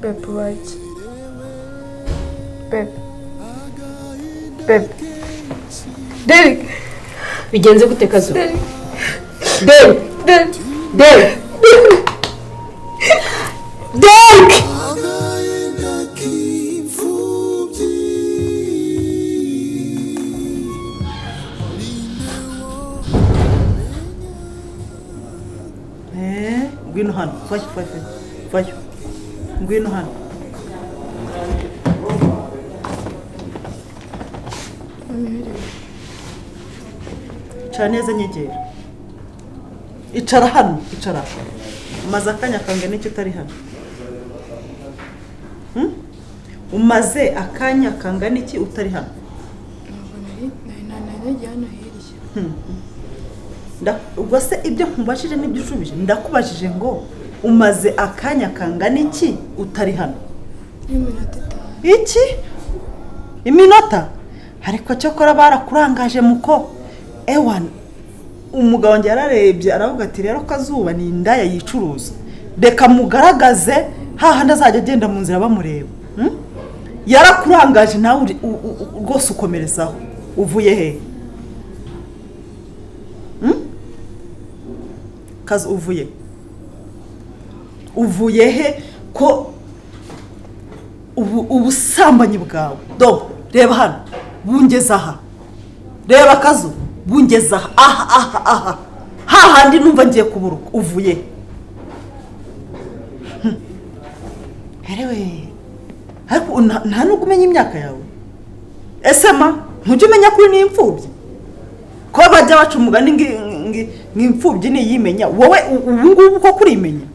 Bebe waki. Bebe. Bebe. Derek. Bigenze gute Kazu? Derek. Derek. Derek. Derek. Derek. Ngwino hano, vayo. Ngwino hano. Icara neza nyegera. Icara hano, icara. Umaze akanya kangana iki utari hano? Umaze akanya kangana iki utari hano? Ubwo se ibyo nkubashije n'ibyo ushubije ndakubashije ngo umaze akanya kangana iki utari hano? Iki? Iminota? Ariko cyo kora barakurangaje muko ewan umugabo wanjye yararebye aravuga ati rero Kazuba ni indaya yicuruza reka mugaragaze hahandi azajya agenda mu nzira bamureba. Yarakurangaje nawe rwose ukomerezaho uvuye he? Kazi uvuye he ko ubusambanyi bwawe do reba hano bungeza aha reba Kazu bungeza aha hahandi numva ngiye kuburuka uvuye herewe ariko nta nubwo umenya imyaka yawe ese ma ntujye umenya kuri n'imfubyi ko bajya baca umugani ng'imfubyi niyimenya wowe ubu ngubu ko kurimenya